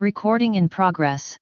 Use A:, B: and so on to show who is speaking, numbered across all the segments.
A: Recording in progress.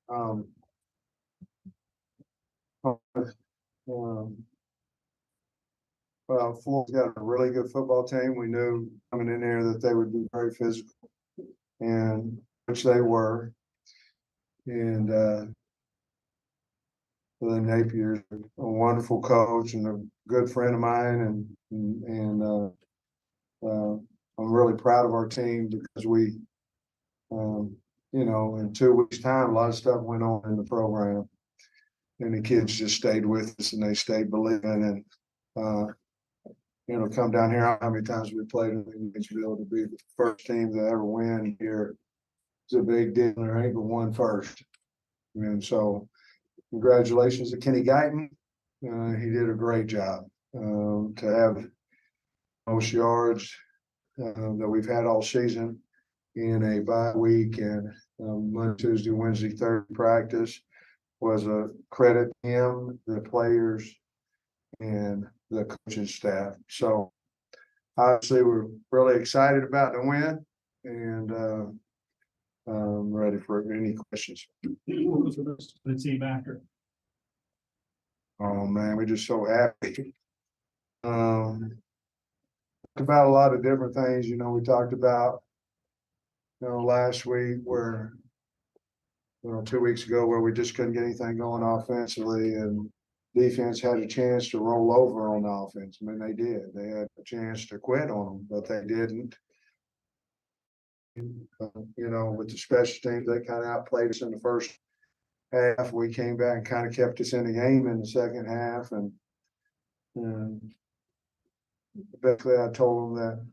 A: Um, um, well, Florida's got a really good football team. We knew coming in there that they would be very physical, and which they were. And the Napier's a wonderful coach and a good friend of mine, and I'm really proud of our team because we, in 2 weeks' time, a lot of stuff went on in the program, and the kids just stayed with us and they stayed believing. And come down here. How many times we played in Gainesville to be the first team to ever win here? It's a big deal. There ain't but one first, and so congratulations to Kenny Guiton. He did a great job. To have most yards that we've had all season in a bye week and Monday, Tuesday, Wednesday, Thursday practice was a credit to him, the players, and the coaching staff. So obviously we're really excited about the win, and I'm ready for any questions.
B: What was the team after?
A: Oh man, we're just so happy. About a lot of different things, we talked about, last week where, 2 weeks ago where we just couldn't get anything going offensively, and defense had a chance to roll over on the offense. I mean, they did. They had a chance to quit on them, but they didn't. With the special teams, they kind of outplayed us in the first half. We came back and kind of kept us in the game in the second half, and basically I told them that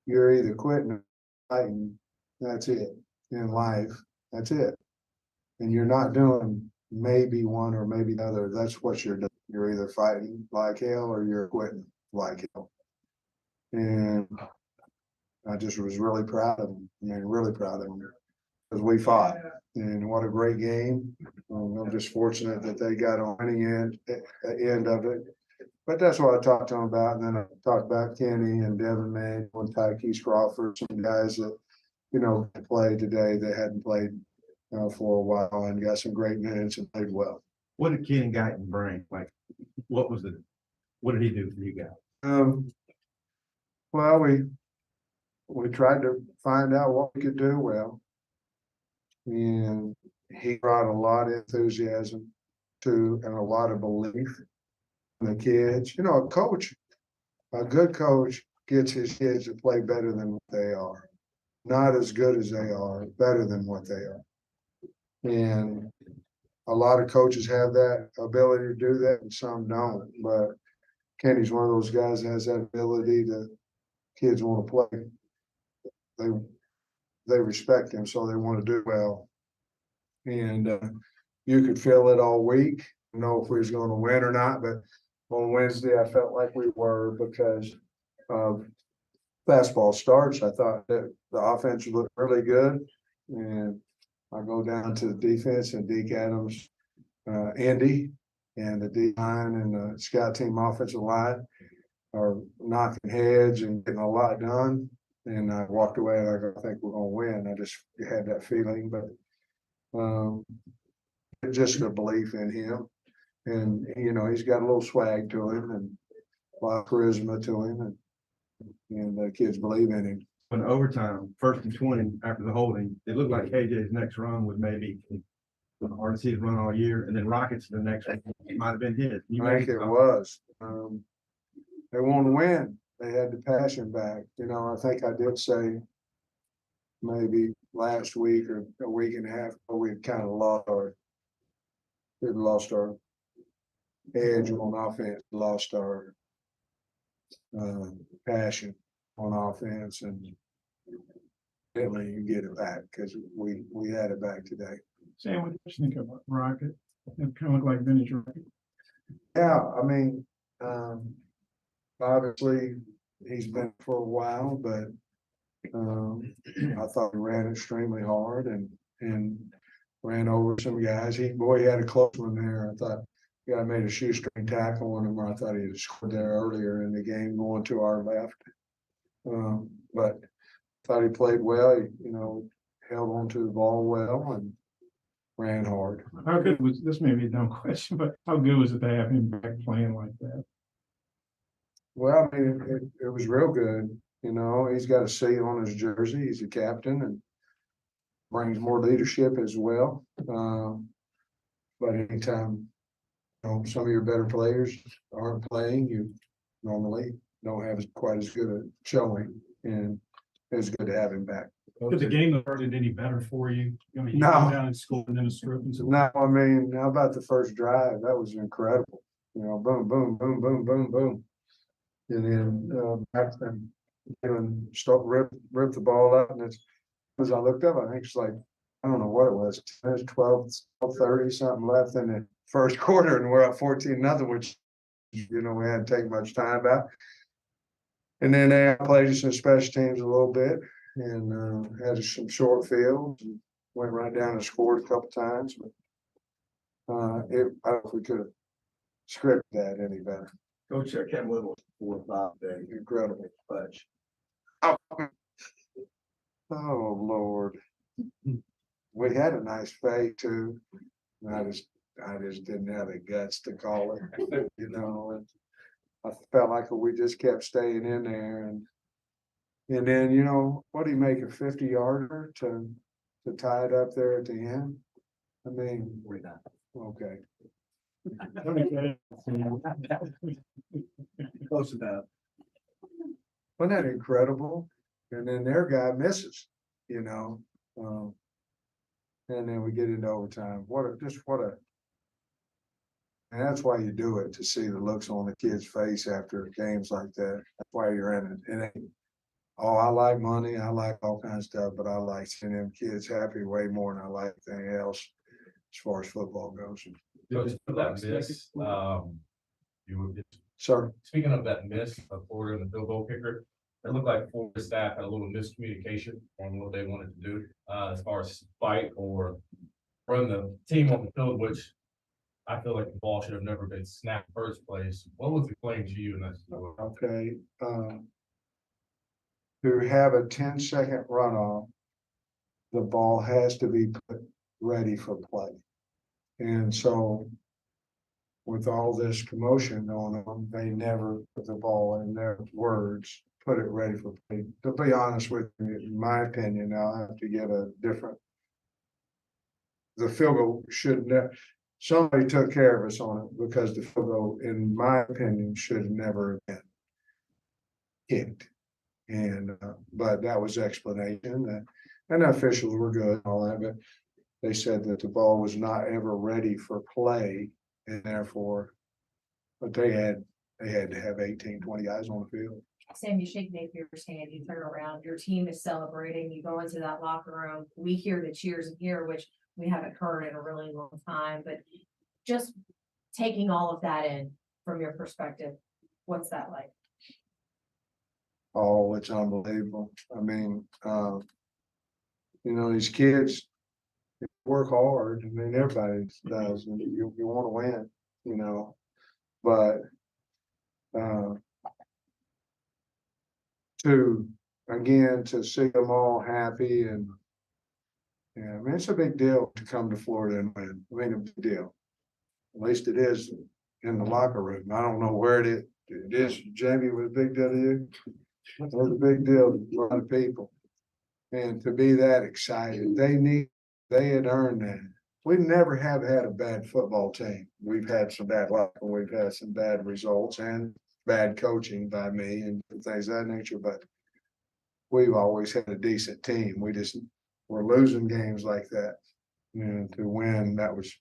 A: you're either quitting or fighting. That's it in life. That's it. And you're not doing maybe one or maybe the other. That's what you're doing. You're either fighting like hell or you're quitting like hell. And I just was really proud of them. I mean, really proud of them because we fought. And what a great game. I'm just fortunate that they got on the end of it. But that's what I talked to them about. And then I talked about Kenny and Devin Manuel and Tykees Crawford, some guys that, played today that hadn't played for a while and got some great minutes and played well.
C: What did Kenny Guiton bring? Like, what did he do for you guys?
A: Well, we tried to find out what we could do well. And he brought a lot of enthusiasm and a lot of belief in the kids. A good coach gets his kids to play better than what they are. Not as good as they are, better than what they are. And a lot of coaches have that ability to do that and some don't. But Kenny's one of those guys that has that ability to kids want to play. They respect him, so they want to do well. And you could feel it all week, if we was going to win or not. But on Wednesday, I felt like we were because of fastball starts. I thought that the offense looked really good. And I go down to the defense, and Deke Adams, Andy, and the D line and the scout team offensive line are knocking heads and getting a lot done. And I walked away and I think we're going to win. I just had that feeling, but just a belief in him. And, he's got a little swag to him and a lot of charisma to him, and the kids believe in him.
C: In overtime, 1st and 20 after the holding, it looked like KJ's next run was maybe the hardest he's run all year, and then Rockets the next one might have been his.
A: I think it was. They wanted to win. They had the passion back. I think I did say maybe last week or a week and a half ago, we had kind of lost our edge on offense, lost our passion on offense, and definitely you get it back because we had it back today.
B: Sam, what do you think about Rocket? It kind of looked like vintage Rocket.
A: Yeah, I mean, obviously he's been for a while, but I thought he ran extremely hard and ran over some guys. He had a close one there. I thought the guy made a shoestring tackle on him where I thought he had scored there earlier in the game going to our left. But thought he played well. He, held on to the ball well, and ran hard.
B: How good was, this may be a dumb question, but how good was it to have him back playing like that?
A: Well, I mean, it was real good, you know, he's got a C on his jersey, he's a captain and brings more leadership as well. But anytime, you know, some of your better players aren't playing, you normally don't have quite as good a showing, and it's good to have him back.
B: Did the game have started any better for you? I mean, you
A: No.
B: came down and scored and then a strip and so.
A: No, I mean, how about the first drive? That was incredible. You know, boom, boom, boom, boom, boom, boom. And then, back then, start rip the ball up, and it's, as I looked up, I think it's like, I don't know what it was, 12:30, something left in the first quarter, and we're up 14-0, which, you know, we hadn't taken much time about. And then they played us in special teams a little bit, and had some short fields, and went right down and scored a couple times. But I don't know if we could have scripted that any better.
C: Coach, I can't believe it was 4 or 5 days.
A: Incredible.
C: Fudge.
A: Oh, Lord. We had a nice fade too. And I just didn't have the guts to call it, you know, and I felt like we just kept staying in there, and then, you know, what do you make, a 50-yarder to tie it up there at the end? I mean, okay.
C: Close enough.
A: Wasn't that incredible? And then their guy misses, you know, and then we get into overtime. And that's why you do it, to see the looks on the kid's face after games like that. That's why you're in it. And I like money, I like all kinds of stuff, but I like seeing them kids happy way more than I like anything else as far as football goes.
D: Coach, for that miss,
A: Sir,
D: speaking of that miss of Florida and the field goal kicker, it looked like Florida staff had a little miscommunication on what they wanted to do, as far as fight or run the team on the field, which I feel like the ball should have never been snapped first place. What was explained to you in that situation?
A: okay, to have a 10-second runoff, the ball has to be put ready for play. And so with all this commotion going on, they never put the ball, in their words, put it ready for play. To be honest with you, in my opinion, I'll have to get a different. The field goal should never, somebody took care of us on it, because the field goal, in my opinion, should have never been kicked. And, but that was explanation that, and the officials were good and all that, but they said that the ball was not ever ready for play, and therefore, but they had to have 18, 20 guys on the field.
E: Sam, you shake Napier's hand, you turn around, your team is celebrating, you go into that locker room, we hear the cheers in here, which we haven't heard in a really long time, but just taking all of that in from your perspective, what's that like?
A: Oh, it's unbelievable. I mean, you know, these kids work hard. I mean, everybody does, and you want to win, you know, but to see them all happy, and yeah, I mean, it's a big deal to come to Florida and win. I mean, a big deal. At least it is in the locker room. I don't know where it is. It is, Jamie, was a big deal to you? It was a big deal to a lot of people. And to be that excited, they had earned that. We never have had a bad football team. We've had some bad luck, and we've had some bad results and bad coaching by me and things of that nature, but we've always had a decent team. We're losing games like that. And to win, that was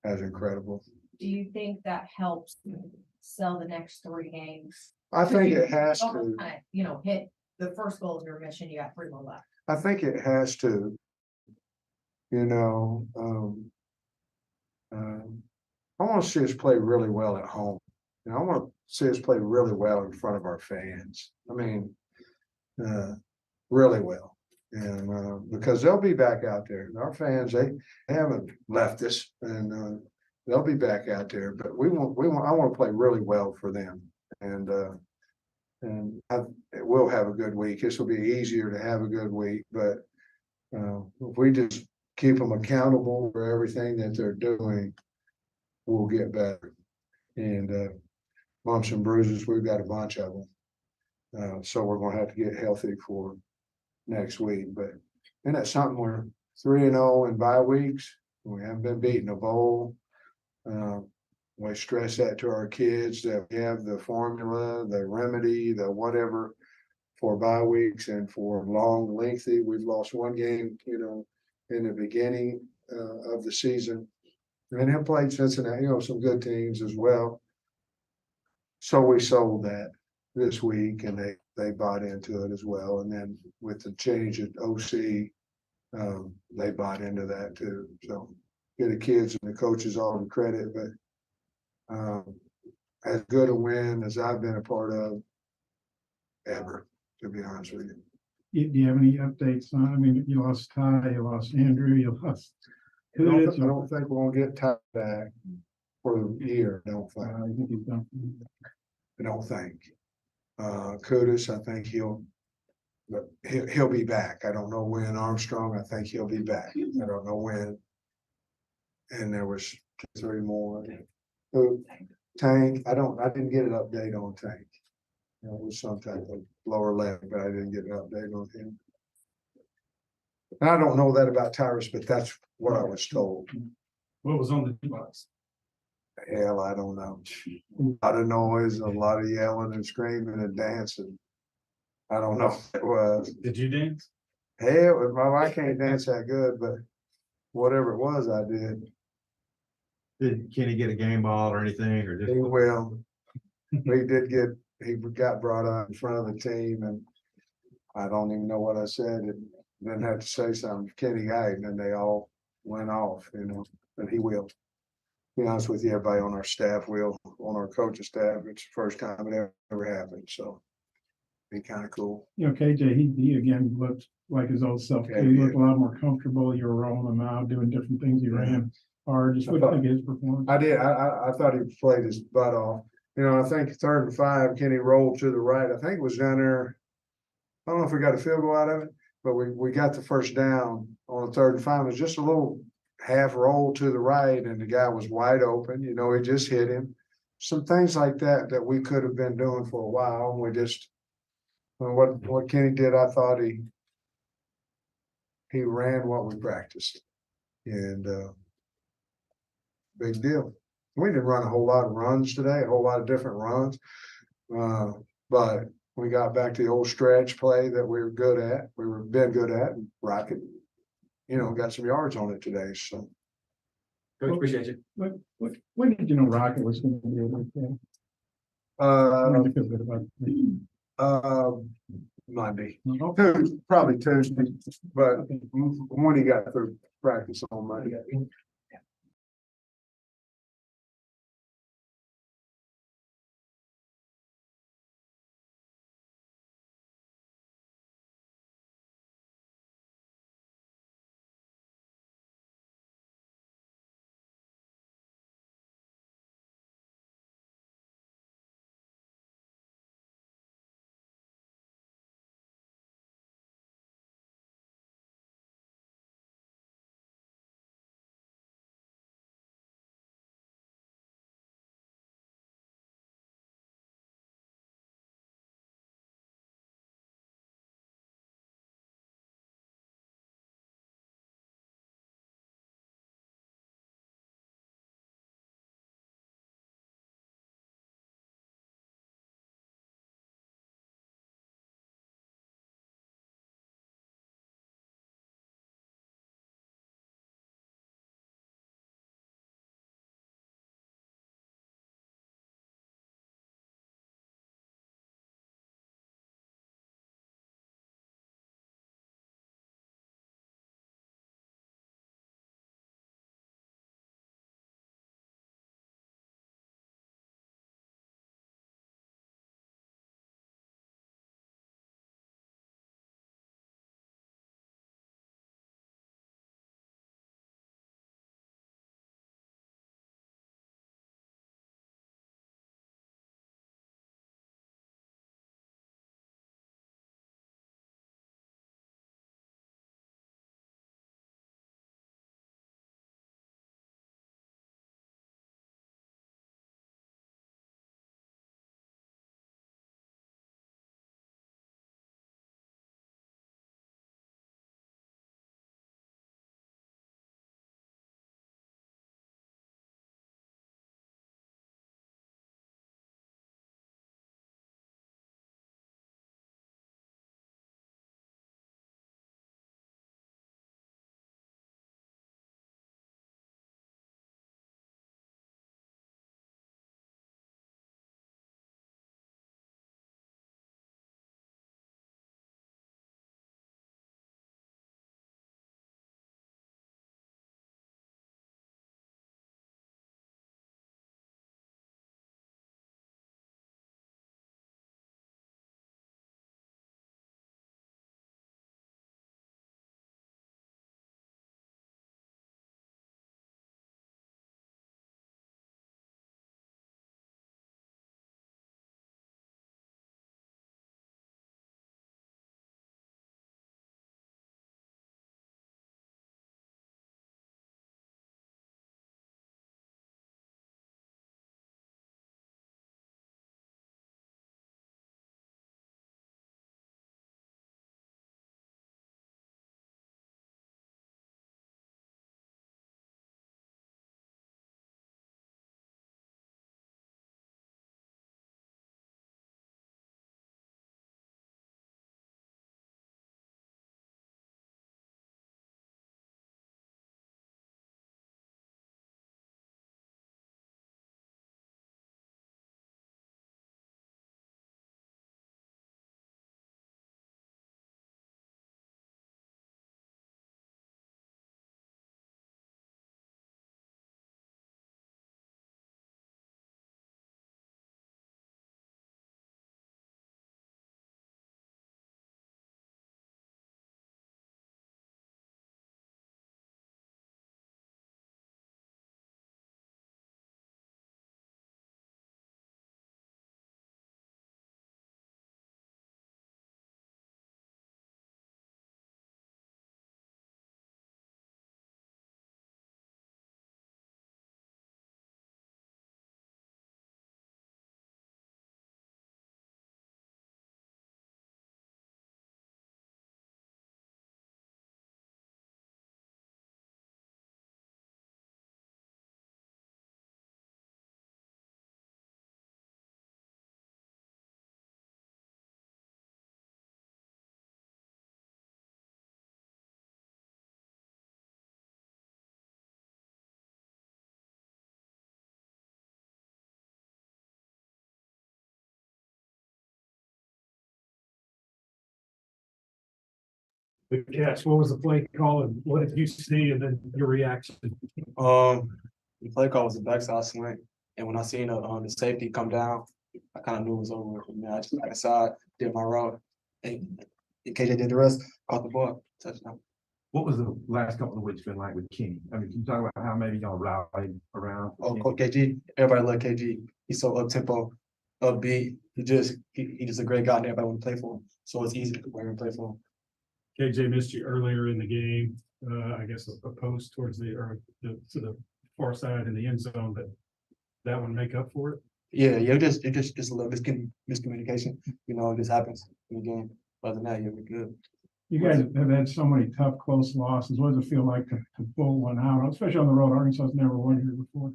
A: incredible.
E: Do you think that helps sell the next 3 games?
A: I think it has to.
E: You know, hit the first goal of your mission, you got 3 more left.
A: I think it has to. You know, I want to see us play really well at home. And I want to see us play really well in front of our fans. I mean, really well. And because they'll be back out there. Our fans, they haven't left us, and they'll be back out there. But I want to play really well for them. And we'll have a good week. This will be easier to have a good week, but if we just keep them accountable for everything that they're doing, we'll get better. And, bumps and bruises, we've got a bunch of them. So we're gonna have to get healthy for next week, but, and that's something we're 3-0 in bye weeks. We haven't been beating a bowl. We stress that to our kids that we have the formula, the remedy, the whatever for bye weeks and for long lengthy. We've lost one game, in the beginning of the season. And have played Cincinnati, some good teams as well. So we sold that this week and they bought into it as well. And then with the change at OC, they bought into that too. So give the kids and the coaches all the credit, but as good a win as I've been a part of ever, to be honest with you.
B: Do you have any updates on, I mean, you lost Ty, you lost Andrew, you lost.
A: I don't think we're gonna get Ty back for the year, I don't think.
B: I think he's done.
A: I don't think. Kudos, I think he'll be back. I don't know when. Armstrong, I think he'll be back. I don't know when. And there was 3 more. Who? Tank, I didn't get an update on Tank. It was some type of lower leg, but I didn't get an update on him. And I don't know that about Tyrus, but that's what I was told.
B: What was on the device?
A: Hell, I don't know. A lot of noise, a lot of yelling and screaming and dancing. I don't know what it was.
B: Did you dance?
A: Hell, I can't dance that good, but whatever it was, I did.
C: Did Kenny get a game ball or anything, or just?
A: He will. He got brought up in front of the team and I don't even know what I said. And then had to say something, Kenny Guiton, and they all went off, but he will. Be honest with you, everybody on our staff will, on our coaching staff, it's the first time it ever happened, so. Be kind of cool.
B: KJ, he again looked like his old self.
A: Yeah,
B: He
A: he
B: looked a
A: did.
B: lot more comfortable. You were rolling him out, doing different things. He ran hard. Just what do you think of his performance?
A: I did. I thought he played his butt off. I think 3rd and 5, Kenny rolled to the right. I think it was down there. I don't know if we got a field goal out of it, but we got the first down on 3rd and 5. It was just a little half roll to the right, and the guy was wide open. He just hit him. Some things like that we could have been doing for a while, and we just what Kenny did. I thought he ran what we practiced, and big deal. We didn't run a whole lot of runs today, a whole lot of different runs. But we got back to the old stretch play that we were good at. Been good at, and Rocket, got some yards on it today. So,
C: Coach, appreciate you.
B: When did you know Rocket was going to be able to? When did you feel good about it?
A: Monday,
B: Okay.
A: probably Tuesday, but when he got through practice on Monday.
B: the catch. What was the play call and what did you see and then your reaction?
F: The play call was the backside swing, and when I seen the safety come down, I kind of knew it was over with. I just got aside, did my route, and KJ did the rest, caught the ball, touchdown.
C: What was the last couple of weeks been like with Kenny? I mean, can you talk about how maybe y'all rallied around?
F: Oh, Coach KG, everybody love KG. He's so up tempo, upbeat. He just a great guy, and everybody want to play for him. So it's easy to wear and play for him.
B: KJ missed you earlier in the game. I guess a post towards to the far side in the end zone, but that one make up for it.
F: Yeah, just a little miscommunication. You know, it just happens in the game. Other than that, yeah, we're good.
B: You guys have had so many tough, close losses. What does it feel like to pull one out, especially on the road? Arkansas's never won here before.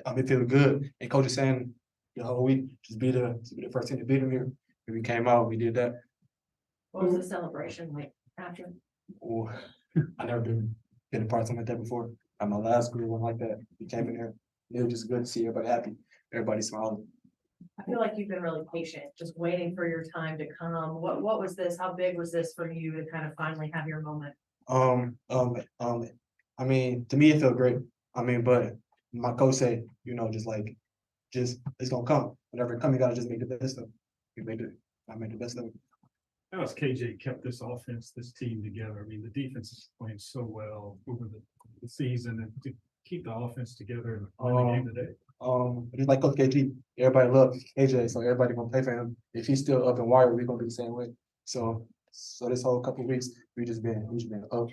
F: I mean, feeling good. And coach is saying the whole week, just be the first team to beat him here. And we came out, we did that.
E: What was the celebration like after?
F: Oh, I never been a part of something like that before. At my last group, one like that. We came in here. It was just good to see everybody happy, everybody smiling.
E: I feel like you've been really patient, just waiting for your time to come. What was this? How big was this for you to kind of finally have your moment?
F: I mean, to me, it felt great. I mean, but my coach said, you know, just it's gonna come. Whenever it comes, you gotta just make the best of it. I made the best of it.
B: How has KJ kept this offense, this team together? I mean, the defense is playing so well over the season, and to keep the offense together and win the game today.
F: Just like Coach KG, everybody loves KJ, so everybody gonna play for him. If he's still up and wired, we're gonna be the same way. So this whole couple of weeks, we just been up.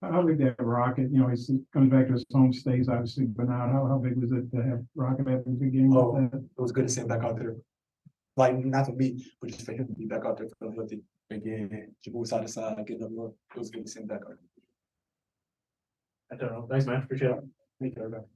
B: How big that Rocket, you know, he comes back to his home stays, obviously, but now how big was it to have Rocket have a big game like that?
F: It was good to see him back out there. Like, not for me, but just for him to be back out there feeling healthy. Again, move side to side, getting up more. It was good to see him back out there. I don't know. Thanks, man. Appreciate it. Thank you, everybody.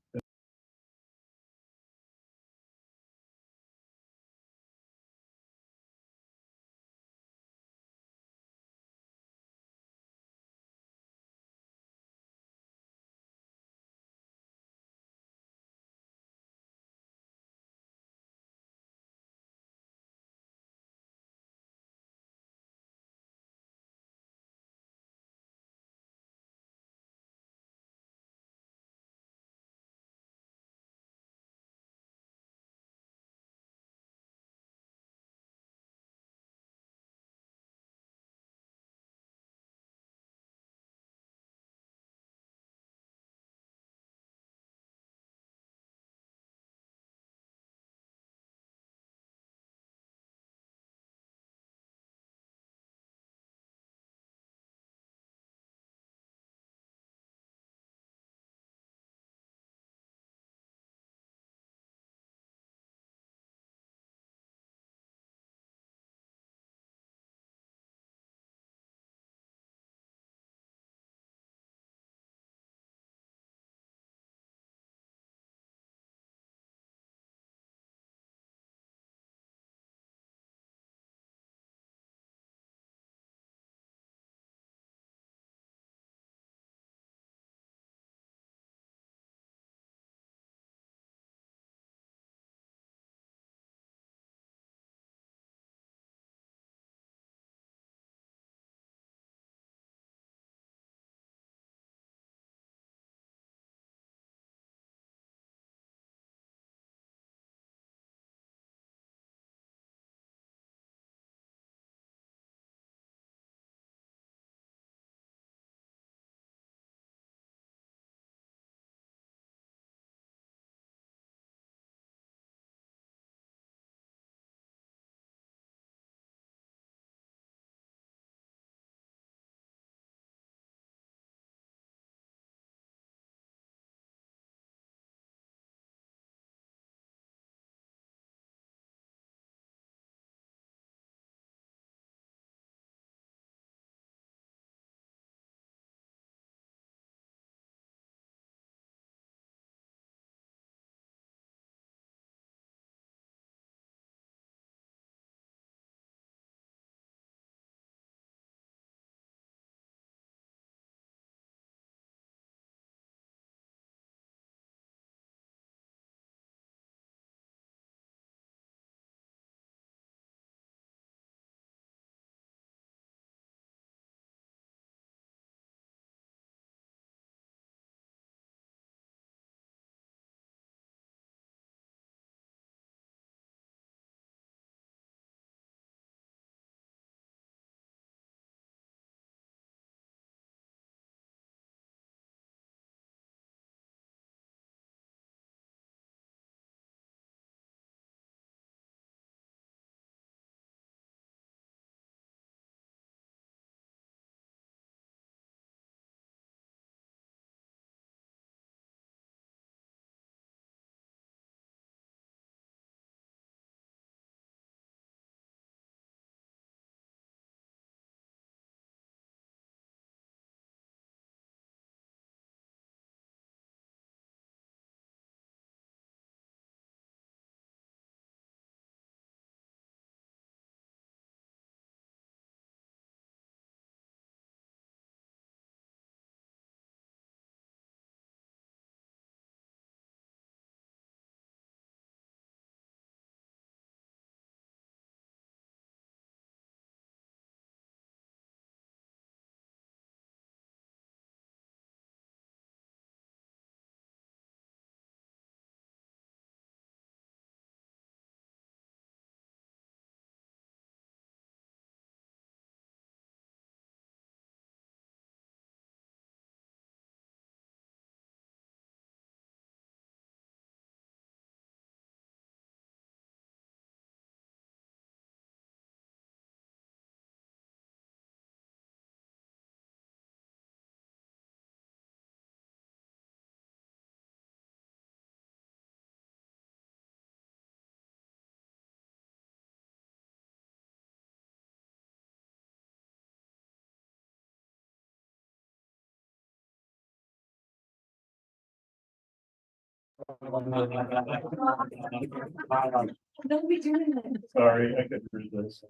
E: Don't be doing that.
B: Sorry, I couldn't read this.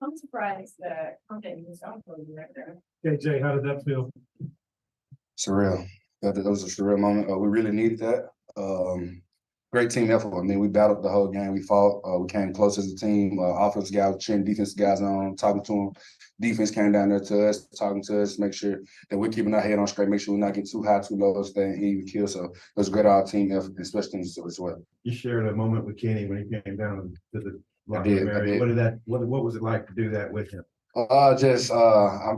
E: I'm surprised that I'm getting this out for you right there.
B: KJ, how did that feel?
G: Surreal. That was a surreal moment. We really needed that. Great team effort. I mean, we battled the whole game. We fought. We came close as a team. Offense guys cheering defense guys on, talking to them. Defense came down there to us, talking to us, make sure that we're keeping our head on straight, make sure we're not getting too high, too low, staying even kill. So it was great all team effort, especially as well.
C: You shared a moment with Kenny when he came down to the locker
G: did,
C: room
G: I
C: area.
G: did.
C: What was it like to do that with him?
G: I'm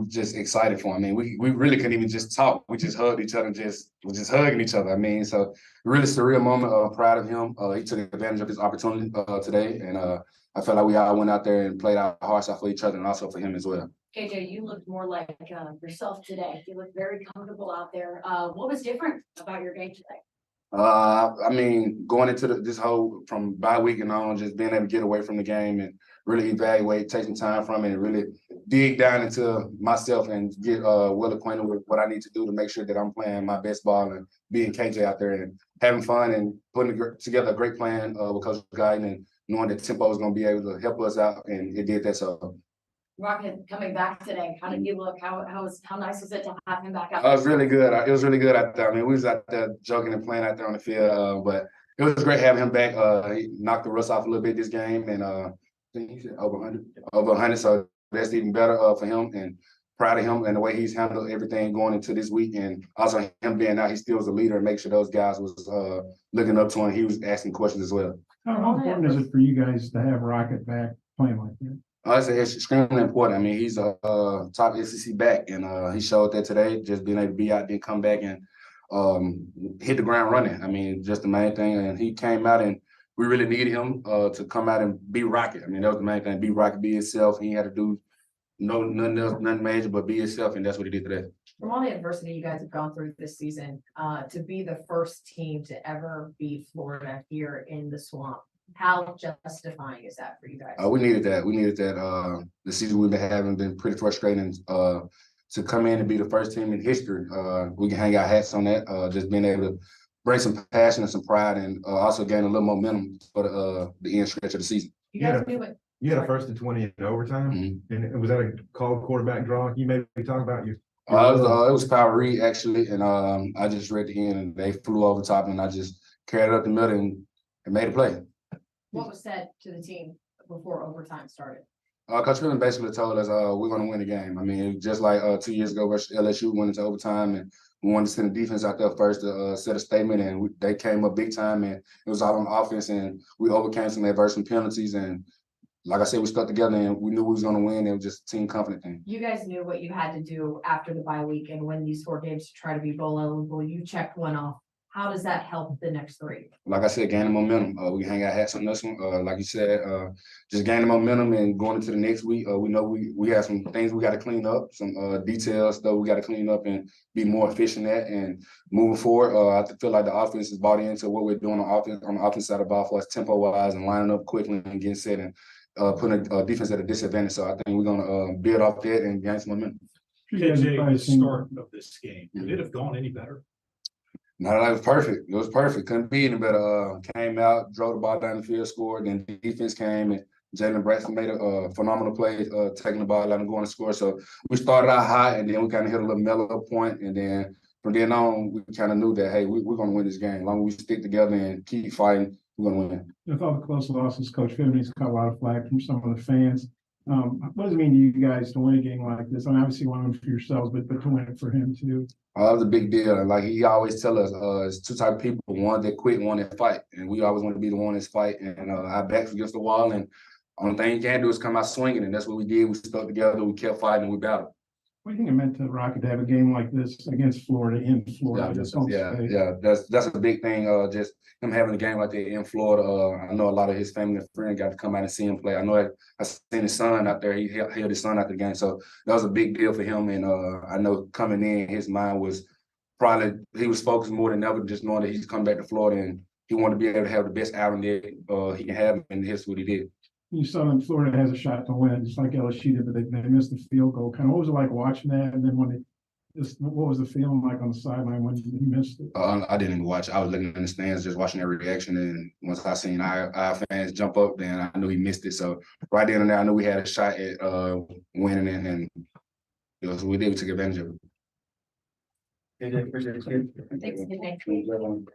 G: just excited for him. I mean, we really couldn't even just talk. We just hugged each other and we're just hugging each other. I mean, so really surreal moment. Proud of him. He took advantage of his opportunity today, and I felt like we all went out there and played our hearts out for each other and also for him as well.
H: KJ, you looked more like yourself today. You looked very comfortable out there. What was different about your game today?
G: I mean, going into this whole from bye week and on, just being able to get away from the game and really evaluate, take some time from it, and really dig down into myself and get well acquainted with what I need to do to make sure that I'm playing my best ball and being KJ out there and having fun and putting together a great plan with Coach Guiton and knowing that Tempo is going to be able to help us out, and it did that. So.
H: Rocket coming back today, how did you look? How nice was it to have him back out?
G: It was really good. It was really good out there. I mean, we was out there joking and playing out there on the field, but it was great having him back. He knocked the rust off a little bit this game, and I think he said over 100. So that's even better for him, and proud of him and the way he's handled everything going into this week. And also him being out, he still was a leader and make sure those guys was looking up to him. He was asking questions as well.
I: How important is it for you guys to have Rocket back playing like that?
G: It's extremely important. I mean, he's a top SEC back, and he showed that today. Just being able to be out there, come back, and hit the ground running. I mean, just the main thing. And he came out, and we really needed him to come out and be Rocket. I mean, that was the main thing. Be Rocket, be himself. He had to do nothing else, nothing major, but be himself, and that's what he did today.
E: From all the adversity you guys have gone through this season, to be the first team to ever beat Florida here in the Swamp, how justifying is that for you guys?
G: We needed that. We needed that. The season we've been having been pretty frustrating. To come in and be the first team in history, we can hang our hats on that. Just being able to bring some passion and some pride, and also gain a little momentum for the end stretch of the season.
E: You guys knew it.
C: You had a 1st and 20 in overtime, and was that a called quarterback draw? You maybe talk about your.
G: It was power read actually, and I just read the end, and they flew over the top, and I just carried it up the middle and made a play.
E: What was said to the team before overtime started?
G: Coach Pittman basically told us we're going to win the game. I mean, just like 2 years ago versus LSU went into overtime, and we wanted to send the defense out there first to set a statement, and they came up big time, and it was all on offense, and we overcame some adverse penalties, and like I said, we stuck together, and we knew we was going to win. It was just a team confident thing.
E: You guys knew what you had to do after the bye week and win these 4 games to try to be bowl eligible. You checked one off. How does that help the next 3?
G: Like I said, gaining momentum. We can hang our hats on this one. Like you said, just gaining momentum and going into the next week. We know we have some things we got to clean up, some details though we got to clean up and be more efficient at. And moving forward, I feel like the offense is bought into what we're doing on the offense side of the ball for us, tempo wise, and lining up quickly and getting set and putting a defense at a disadvantage. So I think we're going to build off that and gain some momentum.
B: KJ, the start of this game, could it have gone any better?
G: No, that was perfect. It was perfect. Couldn't be any better. Came out, drove the ball down the field, scored. Then the defense came, and Jalen Braxton made a phenomenal play, taking the ball out and going to score. So we started out hot, and then we kind of hit a little mellow point. And then from then on, we kind of knew that, hey, we're going to win this game. As long as we stick together and keep fighting, we're going to win.
I: With all the close losses, Coach Pittman's caught a lot of flack from some of the fans. What does it mean to you guys to win a game like this? I mean, obviously, one for yourselves, but to win it for him too.
G: That was a big deal. Like he always tell us, it's 2 types of people: one that quit, one that fight. And we always want to be the one that's fight. And our backs against the wall, and only thing you can do is come out swinging. And that's what we did. We stuck together. We kept fighting. And we battled.
I: What do you think it meant to Rocket to have a game like this against Florida in Florida?
G: That's a big thing. Just him having a game like that in Florida. I know a lot of his family and friends got to come out and see him play. I know I seen his son out there. He held his son out the game, so that was a big deal for him. And I know coming in, his mind was probably he was focused more than ever, just knowing that he's come back to Florida and he wanted to be able to have the best outing that he can have, and here's what he did.
I: You saw that Florida has a shot to win, just like LSU did, but they missed the field goal. Kind of what was it like watching that? And then when Just what was the feeling like on the sideline when you missed it?
G: I didn't even watch. I was looking in the stands, just watching every reaction. And once I seen our fans jump up, then I knew he missed it. So right then and there, I knew we had a shot at winning, and we took advantage of it.
C: KJ, appreciate it.
E: Thanks, good day.